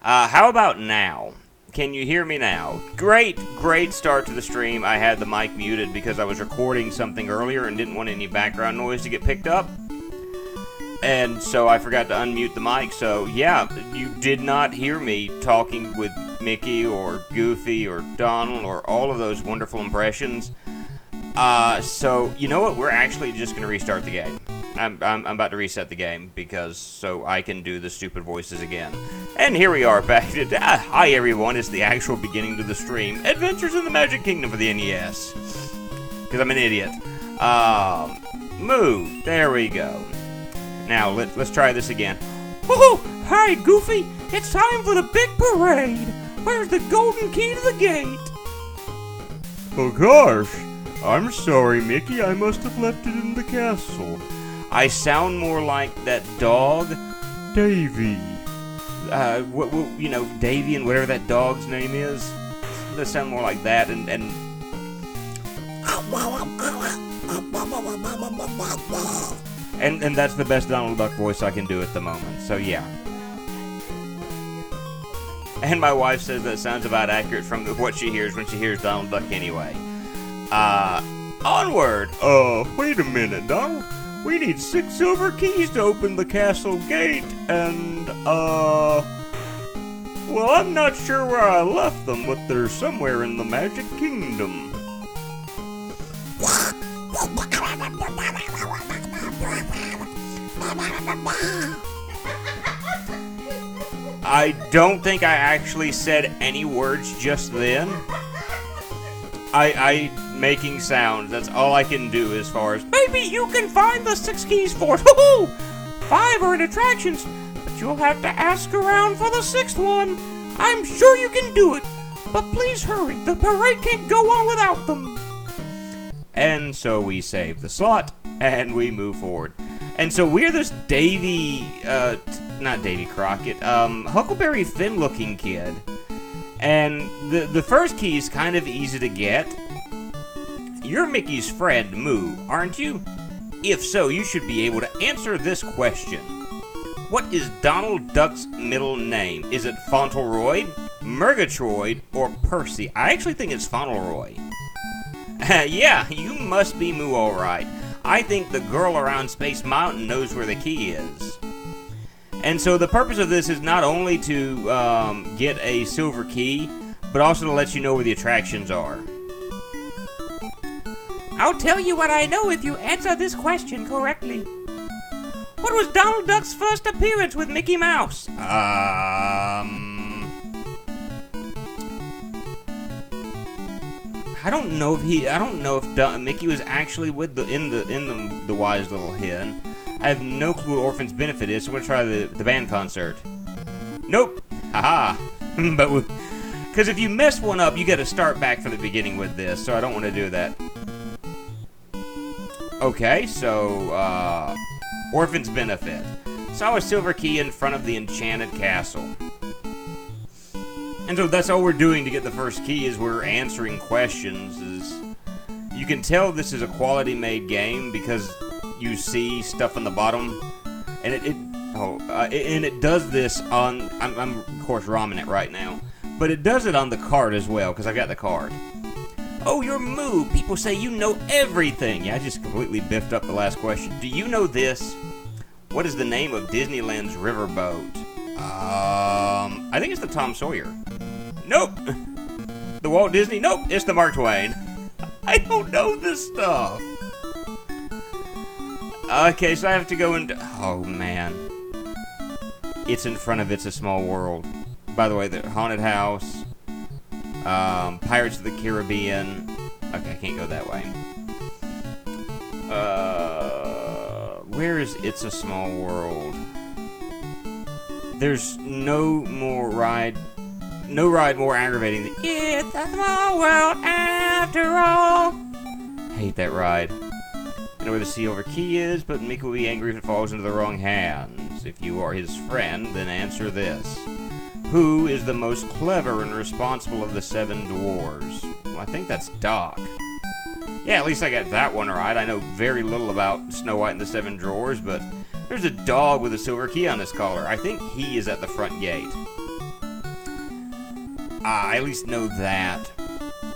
How about now? Can you hear me now? Great start to the stream. I had the mic muted because I was recording something earlier and didn't want any background noise to get picked up. And so I forgot to unmute the mic. So yeah, you did not hear me talking with Mickey or Goofy or Donald or all of those wonderful impressions. So you know what? We're actually just going to restart the game. I'm about to reset the game because so I can do the stupid voices again. And here we are back. Hi everyone, it's the actual beginning to the stream. Adventures in the Magic Kingdom for the NES. Because I'm an idiot. Move. There we go. Now let's try this again. Woohoo! Hi Goofy! It's time for the big parade! Where's the golden key to the gate? Oh gosh! I'm sorry, Mickey. I must have left it in the castle. I sound more like that dog, Davy. You know, Davy and whatever that dog's name is. They sound more like that, and that's the best Donald Duck voice I can do at the moment. So yeah. And my wife says that sounds about accurate from what she hears when she hears Donald Duck anyway. Onward! Wait a minute, Donald. We need 6 silver keys to open the castle gate, and, well, I'm not sure where I left them, but they're somewhere in the Magic Kingdom. I don't think I actually said any words just then. I making sounds. That's all I can do as far as maybe you can find the 6 keys for it. Woohoo! 5 are in attractions, but you'll have to ask around for the 6th one. I'm sure you can do it, but please hurry. The parade can't go on without them. And so we save the slot and we move forward. And so we're this Davy, not Davy Crockett, Huckleberry Finn looking kid. And the first key is kind of easy to get. You're Mickey's friend, Moo, aren't you? If so, you should be able to answer this question. What is Donald Duck's middle name? Is it Fauntleroy, Murgatroyd, or Percy? I actually think it's Fauntleroy. Yeah, you must be Moo alright. I think the girl around Space Mountain knows where the key is. And so the purpose of this is not only to get a silver key, but also to let you know where the attractions are. I'll tell you what I know if you answer this question correctly. What was Donald Duck's first appearance with Mickey Mouse? I don't know if Mickey was actually with the Wise Little Hen. I have no clue what Orphan's Benefit is, so I'm gonna try the band concert. Nope. Haha. But because if you mess one up, you got to start back from the beginning with this, so I don't want to do that. Okay, so, Orphan's Benefit. Saw a silver key in front of the Enchanted Castle. And so that's all we're doing to get the first key is we're answering questions. You can tell this is a quality-made game because you see stuff on the bottom. And it does this on... I'm of course, ramming it right now. But it does it on the card as well, because I've got the card. Oh, you're Moo. People say you know everything. Yeah, I just completely biffed up the last question. Do you know this? What is the name of Disneyland's riverboat? I think it's the Tom Sawyer. Nope. The Walt Disney? Nope, it's the Mark Twain. I don't know this stuff. Okay, so I have to go into... Oh, man. It's in front of It's a Small World. By the way, the Haunted House... Pirates of the Caribbean. Okay, I can't go that way. Where is It's a Small World? There's no ride more aggravating than It's a Small World after all. Hate that ride. I know where the silver key is, but Mickey will be angry if it falls into the wrong hands. If you are his friend, then answer this. Who is the most clever and responsible of the 7 dwarves? Well, I think that's Doc. Yeah, at least I got that one right. I know very little about Snow White and the 7 Dwarfs, but there's a dog with a silver key on his collar. I think he is at the front gate. I at least know that.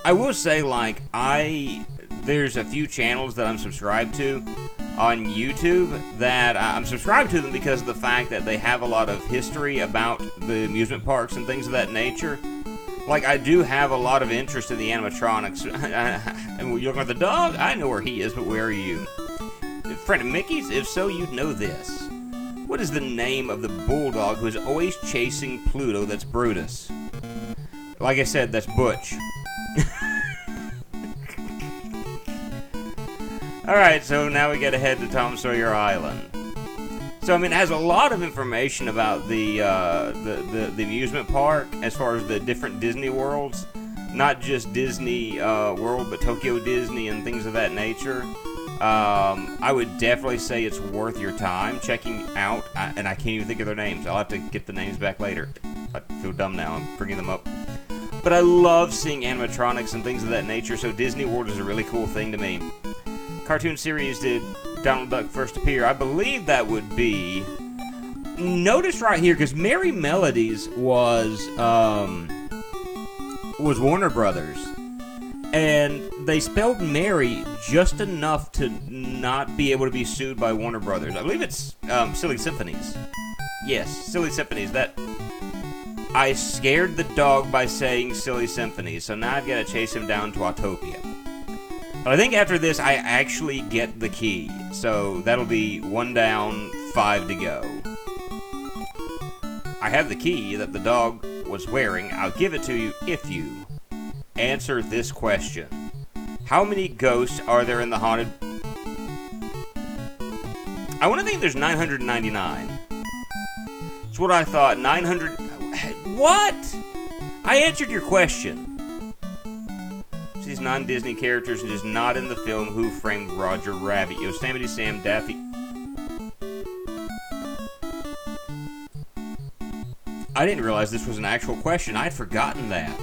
I will say, like, there's a few channels that I'm subscribed to on YouTube that I'm subscribed to them because of the fact that they have a lot of history about the amusement parks and things of that nature. Like, I do have a lot of interest in the animatronics. And you're looking at the dog? I know where he is, but where are you? Friend of Mickey's? If so, you'd know this. What is the name of the bulldog who is always chasing Pluto that's Brutus? Like I said, that's Butch. Alright, so now we gotta head to Tom Sawyer Island. So, I mean, it has a lot of information about the amusement park as far as the different Disney worlds. Not just Disney World, but Tokyo Disney and things of that nature. I would definitely say it's worth your time checking out, and I can't even think of their names. I'll have to get the names back later. I feel dumb now, I'm bringing them up. But I love seeing animatronics and things of that nature, so Disney World is a really cool thing to me. Cartoon series did Donald Duck first appear? I believe that would be... Notice right here, because Merry Melodies was Warner Brothers. And they spelled Mary just enough to not be able to be sued by Warner Brothers. I believe it's Silly Symphonies. Yes, Silly Symphonies. That I scared the dog by saying Silly Symphonies, so now I've got to chase him down to Autopia. But I think after this, I actually get the key. So that'll be 1 down, 5 to go. I have the key that the dog was wearing. I'll give it to you if you answer this question. How many ghosts are there in the haunted... I want to think there's 999. That's what I thought. 900... What? I answered your question. These non-Disney characters and just not in the film Who Framed Roger Rabbit. Yosemite Sam, Daffy... I didn't realize this was an actual question. I'd forgotten that.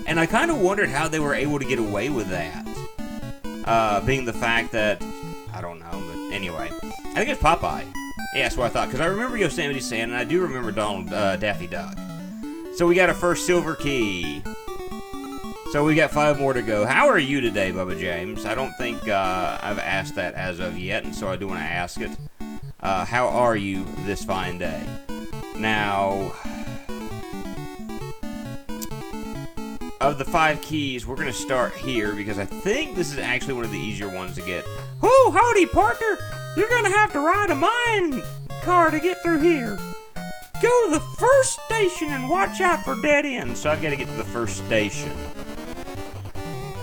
And I kind of wondered how they were able to get away with that. Being the fact that... I don't know, but anyway. I think it's Popeye. Yeah, that's what I thought. Because I remember Yosemite Sam, and I do remember Donald Daffy Duck. So we got our first silver key. So we got 5 more to go. How are you today, Bubba James? I don't think I've asked that as of yet, and so I do want to ask it. How are you this fine day? Now, of the 5 keys, we're going to start here because I think this is actually one of the easier ones to get. Oh, howdy, partner! You're going to have to ride a mine car to get through here. Go to the first station and watch out for dead ends. So I've got to get to the first station.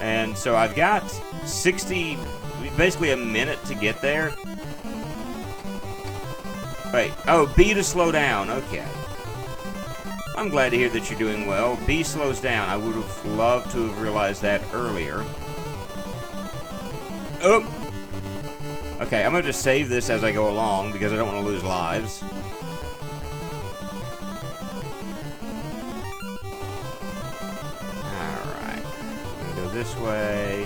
And so I've got 60, basically a minute to get there. Wait, oh, B to slow down, okay. I'm glad to hear that you're doing well. B slows down. I would have loved to have realized that earlier. Oh! Okay, I'm going to just save this as I go along because I don't want to lose lives. Alright. I'm going to go this way,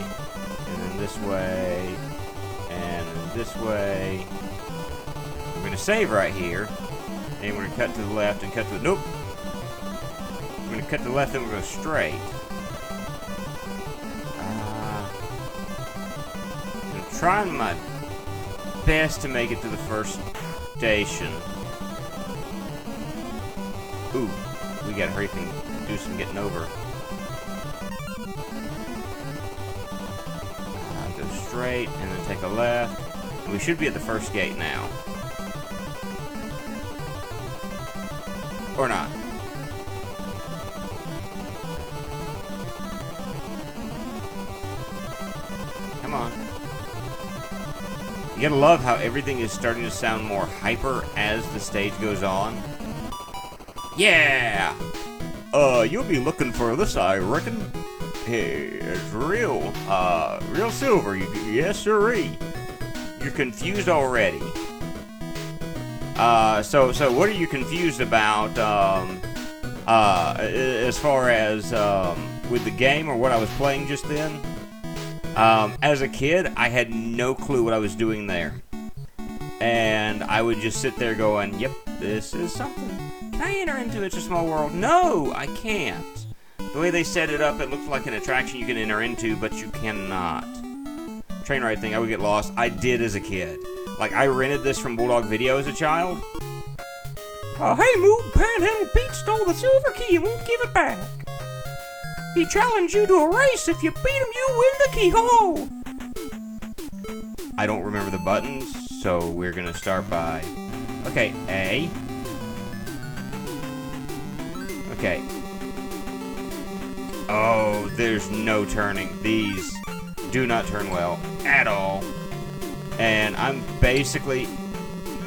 and then this way, and this way. We're going to save right here, and we're going to cut to the left and cut to the... Nope! We're going to cut to the left and we're going to go straight. I'm trying my best to make it to the first station. Ooh, we got to hurry up and do some getting over. Go straight and then take a left. And we should be at the first gate now. Or not. Come on. You gotta love how everything is starting to sound more hyper as the stage goes on. Yeah! You'll be looking for this, I reckon. Hey, it's real silver. Yes, sirree. You're confused already. So what are you confused about, as far as, with the game or what I was playing just then? As a kid, I had no clue what I was doing there. And I would just sit there going, yep, this is something. Can I enter into It's a Small World? No, I can't. The way they set it up, it looks like an attraction you can enter into, but you cannot. Train ride thing, I would get lost. I did as a kid. Like, I rented this from Bulldog Video as a child. Hey, Moo, Panhandle Pete stole the silver key and won't give it back. He challenged you to a race. If you beat him, you win the key. Ho! I don't remember the buttons, so we're gonna start by... Okay, A. Okay. Oh, there's no turning. These do not turn well at all. And I'm basically...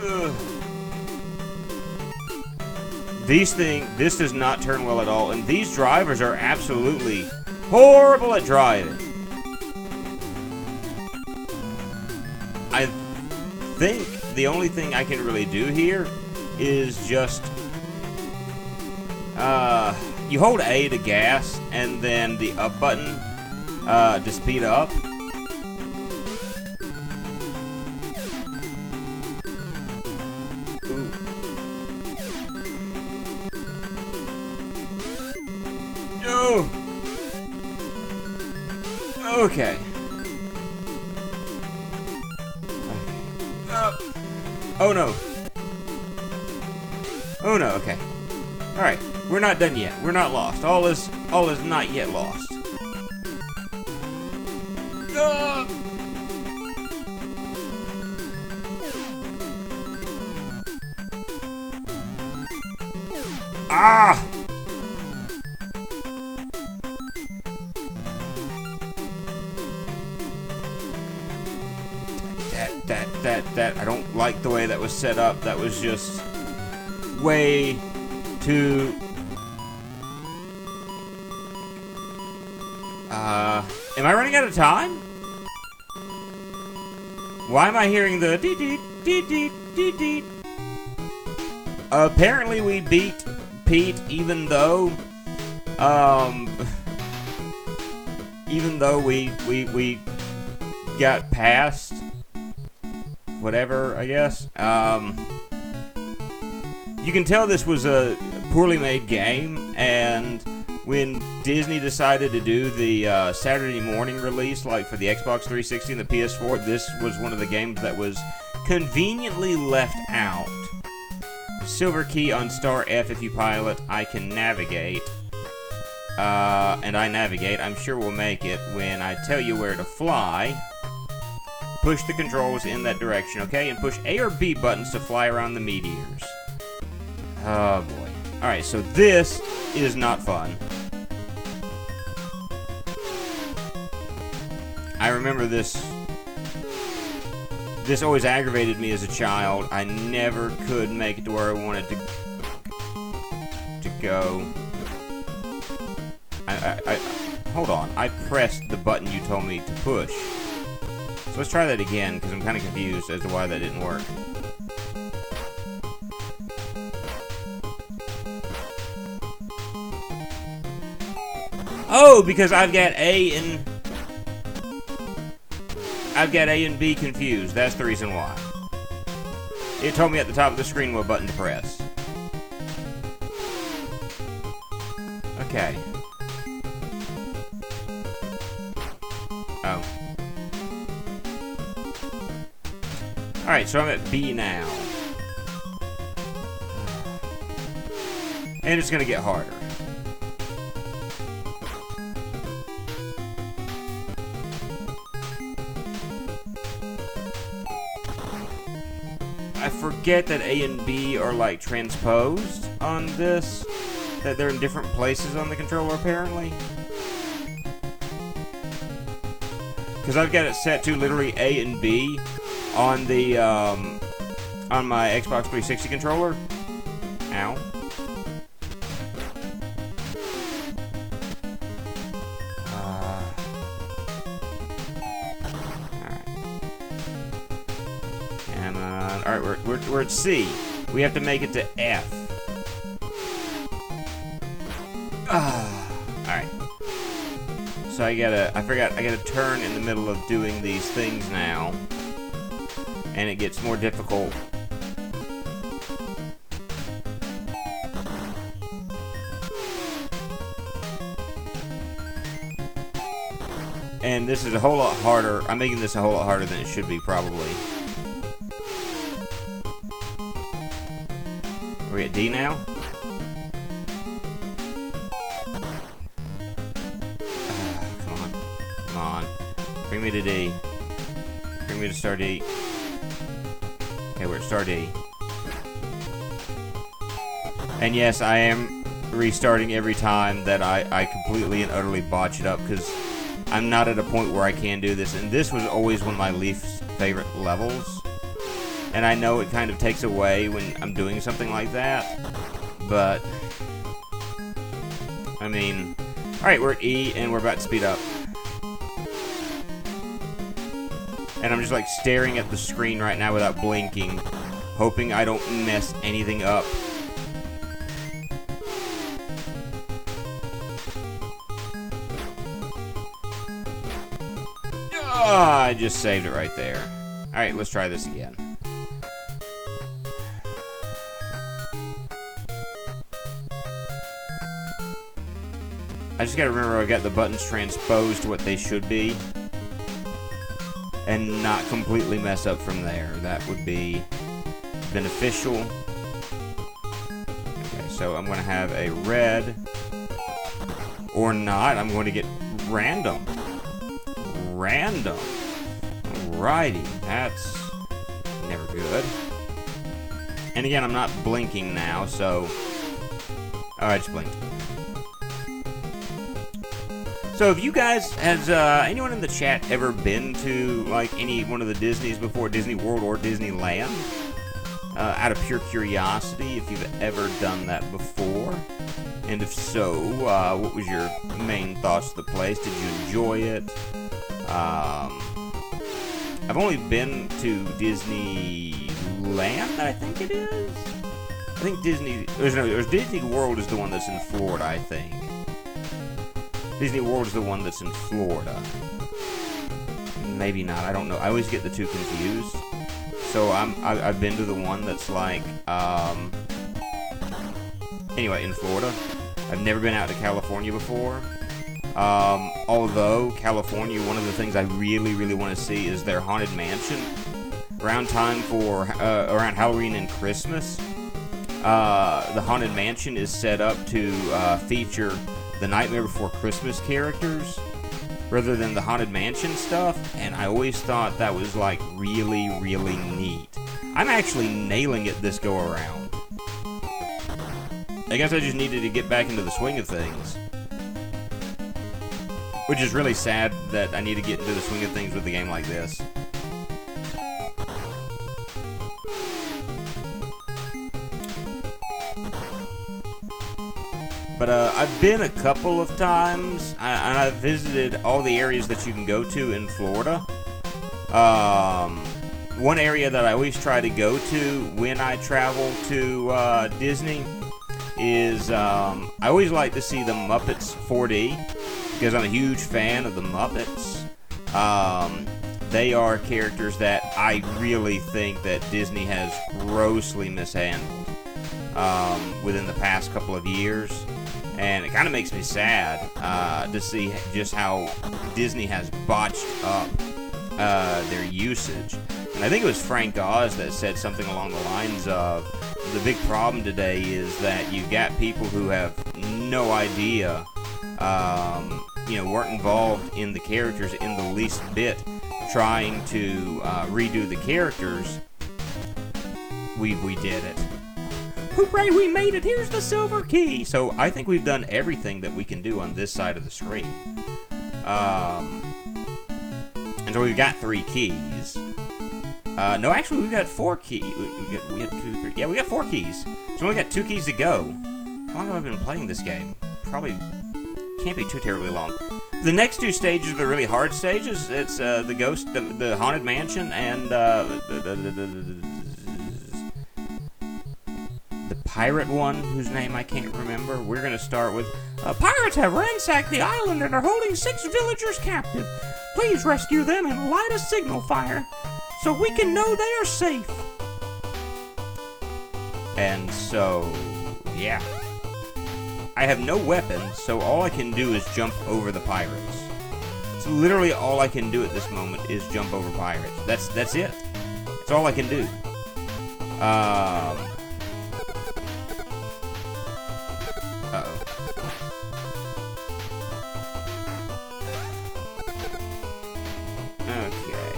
Ugh. This does not turn well at all, and these drivers are absolutely horrible at driving. I think the only thing I can really do here is just, you hold A to gas, and then the up button, to speed up. Oh! Okay. Oh no. Oh no, okay. Alright, we're not done yet. We're not lost. All is not yet lost. Ah! That I don't like the way that was set up. That was just way too... am I running out of time? Why am I hearing the dee-dee-dee-dee-dee-dee? Apparently we beat Pete even though we got past whatever, I guess. You can tell this was a poorly made game, and when Disney decided to do the Saturday morning release, like for the Xbox 360 and the PS4, this was one of the games that was conveniently left out. Silver key on star F if you pilot. I can navigate. And I navigate. I'm sure we'll make it when I tell you where to fly. Push the controls in that direction, okay? And push A or B buttons to fly around the meteors. Oh, boy. Alright, so this is not fun. I remember this always aggravated me as a child. I never could make it to where I wanted to go. Hold on. I pressed the button you told me to push. So let's try that again, because I'm kind of confused as to why that didn't work. Oh, because I've got A and B confused. That's the reason why. It told me at the top of the screen what button to press. Okay. Oh. Alright, so I'm at B now. And it's gonna get harder. I forget that A and B are like transposed on this. That they're in different places on the controller apparently. Because I've got it set to literally A and B on the on my Xbox 360 controller. Ow. Alright, we're at C. We have to make it to F. Alright. So I gotta turn in the middle of doing these things now. And it gets more difficult. And this is a whole lot harder. I'm making this a whole lot harder than it should be, probably. Are we at D now? Come on. Come on. Bring me to D. Bring me to star D. Okay, we're at star D. And yes, I am restarting every time that I completely and utterly botch it up, because I'm not at a point where I can do this. And this was always one of my least favorite levels. And I know it kind of takes away when I'm doing something like that. But, I mean, alright, we're at E, and we're about to speed up. And I'm just like staring at the screen right now without blinking, hoping I don't mess anything up. Oh, I just saved it right there. Alright, let's try this again. I just gotta remember I got the buttons transposed to what they should be, and not completely mess up from there. That would be beneficial. Okay, so I'm gonna have a red, or not. I'm going to get random. Random. Alrighty, that's never good. And again, I'm not blinking now, so... Oh, I just blinked. So, have you guys, has anyone in the chat ever been to, like, any one of the Disneys before, Disney World or Disneyland? Out of pure curiosity, if you've ever done that before. And if so, what was your main thoughts of the place? Did you enjoy it? I've only been to Disneyland, I think it is. I think Disney World is the one that's in Florida, I think. Disney World is the one that's in Florida. Maybe not, I don't know. I always get the two confused. So I've been to the one that's like, anyway, in Florida. I've never been out to California before. Although, California, one of the things I really, really want to see is their Haunted Mansion. Around time for, around Halloween and Christmas, the Haunted Mansion is set up to feature the Nightmare Before Christmas characters, rather than the Haunted Mansion stuff, and I always thought that was, like, really, really neat. I'm actually nailing it this go-around. I guess I just needed to get back into the swing of things. Which is really sad that I need to get into the swing of things with a game like this. But I've been a couple of times, and I've visited all the areas that you can go to in Florida. One area that I always try to go to when I travel to Disney is, I always like to see the Muppets 4D, because I'm a huge fan of the Muppets. They are characters that I really think that Disney has grossly mishandled within the past couple of years. And it kind of makes me sad to see just how Disney has botched up their usage. And I think it was Frank Oz that said something along the lines of, the big problem today is that you've got people who have no idea, weren't involved in the characters in the least bit, trying to redo the characters. We did it. Hooray, we made it! Here's the silver key! So, I think we've done everything that we can do on this side of the screen. And so we've got 3 keys. No, actually, we've got 4 keys. We got 2, 3. Yeah, we got 4 keys. So we only got 2 keys to go. How long have I been playing this game? Probably can't be too terribly long. The next 2 stages are the really hard stages. It's the ghost, the Haunted Mansion, and the pirate one, whose name I can't remember. We're going to start with, pirates have ransacked the island and are holding 6 villagers captive. Please rescue them and light a signal fire so we can know they are safe. And so, yeah. I have no weapons, so all I can do is jump over the pirates. So literally all I can do at this moment is jump over pirates. That's it. That's all I can do. Uh-oh. Okay.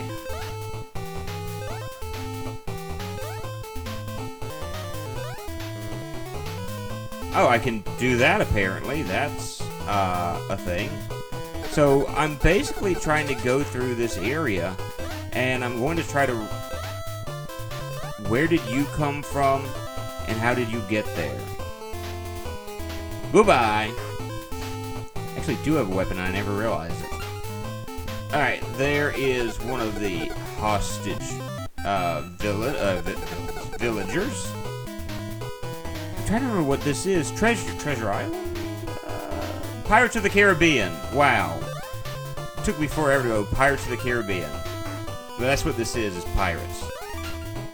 Oh, I can do that apparently. That's a thing. So I'm basically trying to go through this area, and I'm going to try to... Where did you come from, and how did you get there? Goodbye! Actually, I do have a weapon, I never realized it. Alright, there is one of the hostage villagers. I'm trying to remember what this is. Treasure Island? Pirates of the Caribbean. Wow. It took me forever to go Pirates of the Caribbean. But that's what this is pirates.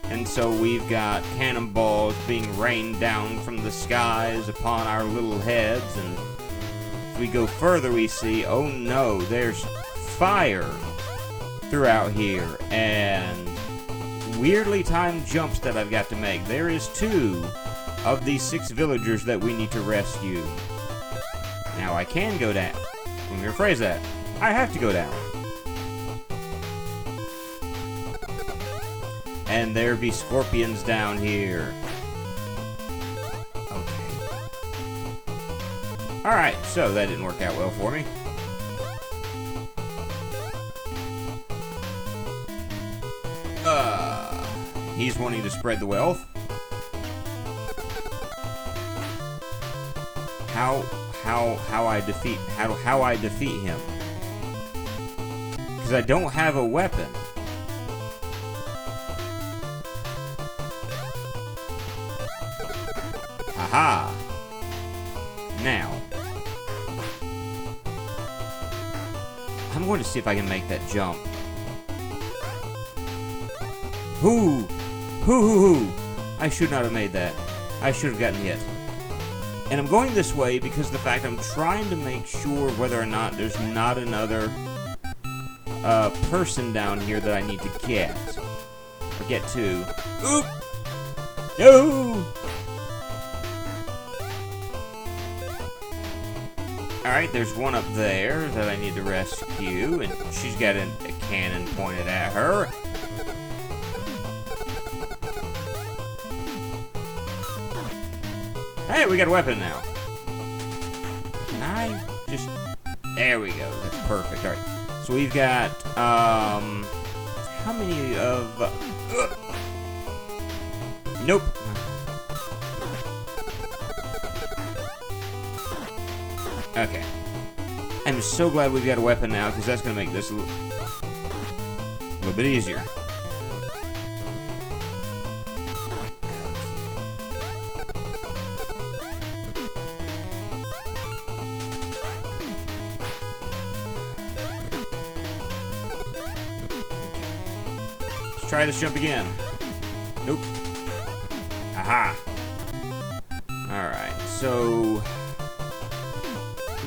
And so we've got cannonballs being rained down from the skies upon our little heads. And as we go further, we see, oh no, there's fire throughout here. And weirdly timed jumps that I've got to make. There is 2 of these 6 villagers that we need to rescue. Now, I can go down. Let me rephrase that. I have to go down. And there be scorpions down here. Okay. Alright, so that didn't work out well for me. He's wanting to spread the wealth. How I defeat him? Because I don't have a weapon. Aha! Now, I'm going to see if I can make that jump. Hoo! I should not have made that. I should have gotten hit. And I'm going this way because of the fact I'm trying to make sure whether or not there's not another person down here that I need to get. Or get to. Oop! No! Alright, there's one up there that I need to rescue, and she's got a cannon pointed at her. Hey, we got a weapon now. Can I just... There we go. That's perfect. Alright. So we've got, how many of... Nope. Okay. I'm so glad we've got a weapon now, because that's going to make this a little bit easier. Try this jump again. Nope. Aha. Alright, so...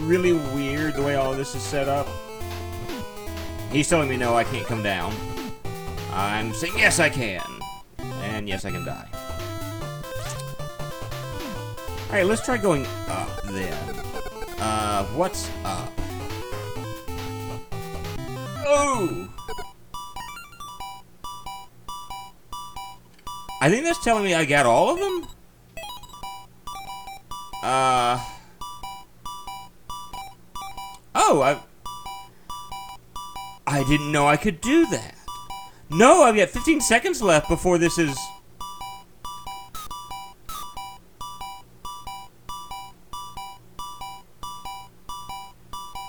Really weird the way all of this is set up. He's telling me no, I can't come down. I'm saying yes, I can. And yes, I can die. Alright, let's try going up then. What's up? Oh! I think that's telling me I got all of them? Oh, I didn't know I could do that. No, I've got 15 seconds left before this is...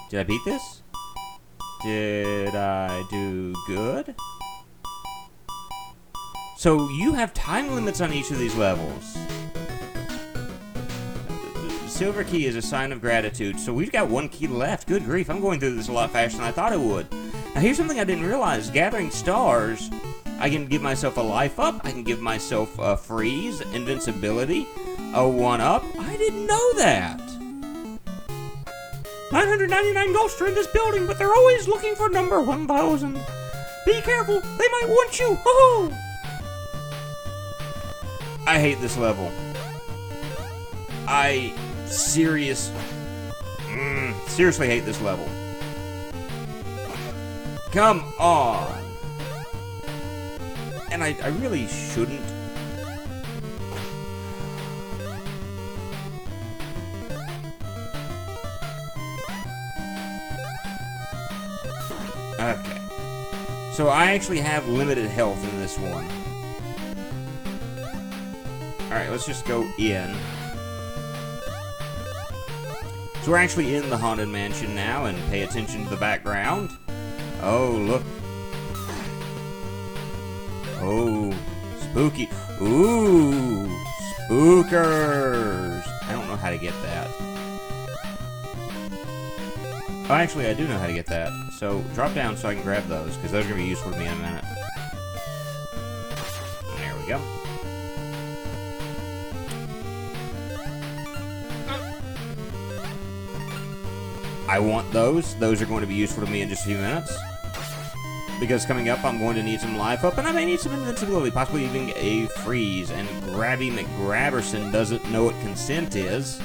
Did I beat this? Did I do good? So you have time limits on each of these levels. The silver key is a sign of gratitude, so we've got 1 key left. Good grief, I'm going through this a lot faster than I thought I would. Now here's something I didn't realize. Gathering stars, I can give myself a life up, I can give myself a freeze, invincibility, a 1-up. I didn't know that. 999 ghosts are in this building, but they're always looking for number 1000. Be careful, they might want you. Ho-ho! I hate this level. I seriously hate this level. Come on. And I really shouldn't. Okay. So I actually have limited health in this one. Alright, let's just go in. So we're actually in the Haunted Mansion now, and pay attention to the background. Oh, look. Oh, spooky. Ooh, spookers. I don't know how to get that. Oh, actually, I do know how to get that. So, drop down so I can grab those, because those are going to be useful to me in a minute. There we go. I want those. Those are going to be useful to me in just a few minutes. Because coming up, I'm going to need some life up, and I may need some invincibility, possibly even a freeze. And Grabby McGrabberson doesn't know what consent is.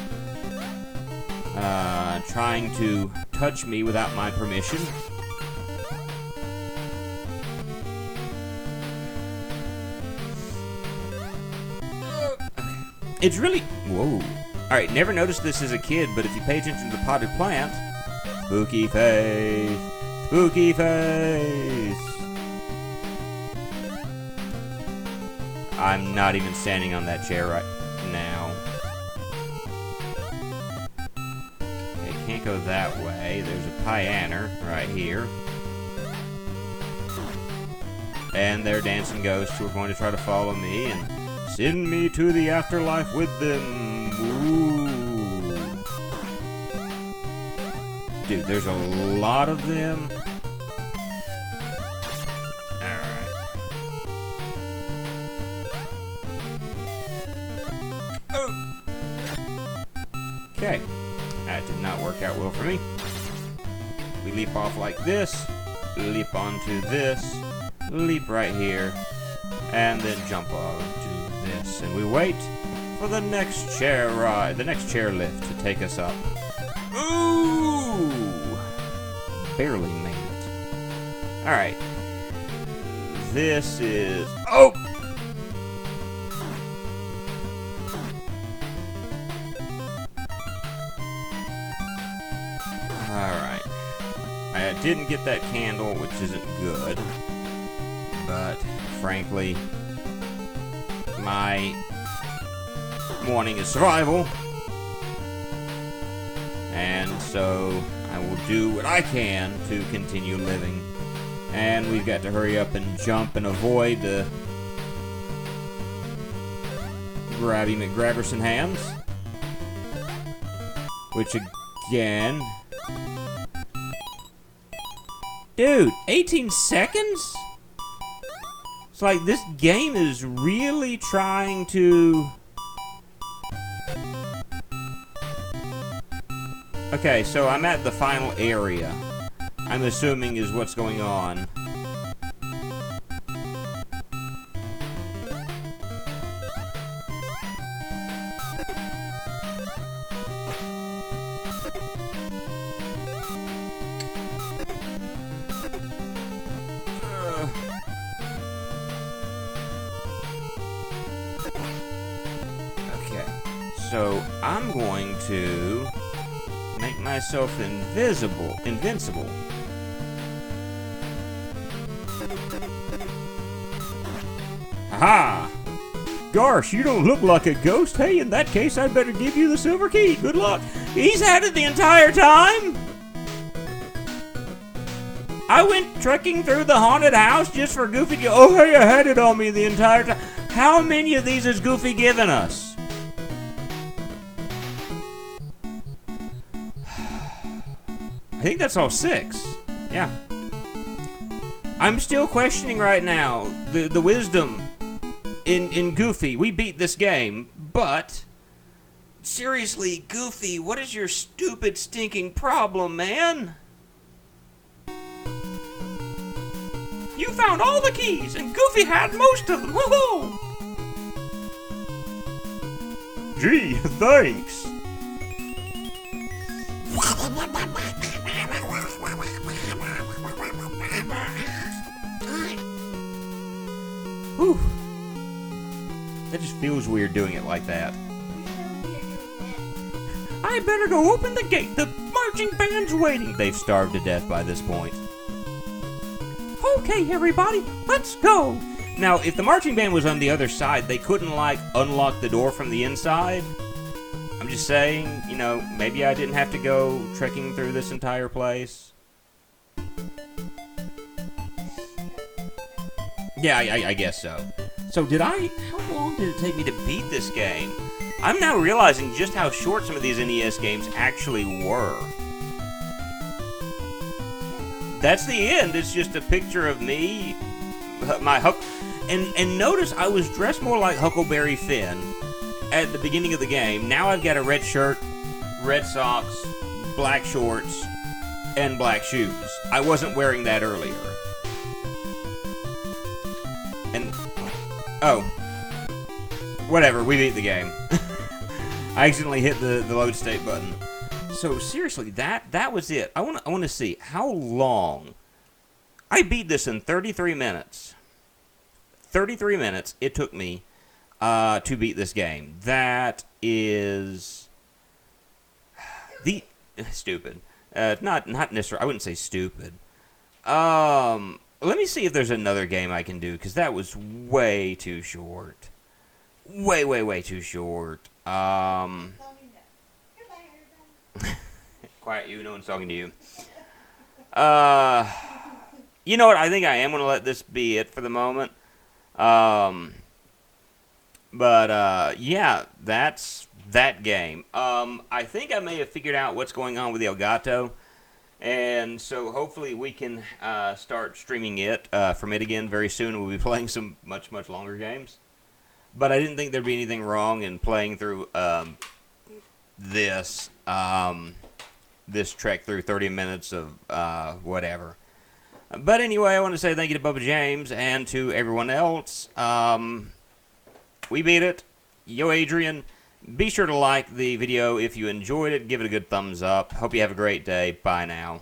Trying to touch me without my permission. It's really... Whoa. Alright, never noticed this as a kid, but if you pay attention to the potted plant... Spooky face. Spooky face. I'm not even standing on that chair right now. Okay, can't go that way. There's a pianer right here. And they're dancing ghosts who are going to try to follow me and send me to the afterlife with them. Ooh. Dude, there's a lot of them. Alright. Okay. That did not work out well for me. We leap off like this. Leap onto this. Leap right here. And then jump onto this. And we wait for the next chair ride, the next chairlift to take us up. Ooh! Barely made it. Alright. This is... Oh! Alright. I didn't get that candle, which isn't good. But, frankly, my wanting is survival. And so I will do what I can to continue living. And we've got to hurry up and jump and avoid the Grabby McGrabberson hands. Which again... Dude, 18 seconds? It's like this game is really trying to... Okay, so I'm at the final area. I'm assuming is what's going on. Okay, so I'm going to make myself invincible. Aha! Gosh, you don't look like a ghost. Hey, in that case, I'd better give you the silver key. Good luck. He's had it the entire time? I went trekking through the haunted house just for Goofy to go, oh, hey, I had it on me the entire time. How many of these has Goofy given us? I think that's all 6. Yeah. I'm still questioning right now the wisdom in Goofy. We beat this game, but Seriously, Goofy, what is your stupid, stinking problem, man? You found all the keys, and Goofy had most of them. Woohoo! Gee, thanks. Whew. That just feels weird doing it like that. I better go open the gate. The marching band's waiting. They've starved to death by this point. Okay, everybody, let's go. Now, if the marching band was on the other side, they couldn't, like, unlock the door from the inside. I'm just saying, you know, maybe I didn't have to go trekking through this entire place. Yeah, I guess so. So how long did it take me to beat this game? I'm now realizing just how short some of these NES games actually were. That's the end. It's just a picture of me, my Huck, and notice I was dressed more like Huckleberry Finn at the beginning of the game. Now I've got a red shirt, red socks, black shorts, and black shoes. I wasn't wearing that earlier. And, oh, whatever, we beat the game. I accidentally hit the load state button. So seriously, that was it. I want to see how long. I beat this in 33 minutes. 33 minutes it took me to beat this game. That is stupid. Not necessarily. I wouldn't say stupid. Let me see if there's another game I can do, because that was way too short. Way too short. Quiet you, no one's talking to you. You know what, I think I am going to let this be it for the moment. Yeah, that's that game. I think I may have figured out what's going on with the Elgato. And so hopefully we can start streaming it from it again very soon. We'll be playing some much longer games. But I didn't think there'd be anything wrong in playing through this trek through 30 minutes of whatever. But anyway, I want to say thank you to Bubba James and to everyone else. We beat it. Yo, Adrian. Be sure to like the video if you enjoyed it. Give it a good thumbs up. Hope you have a great day. Bye now.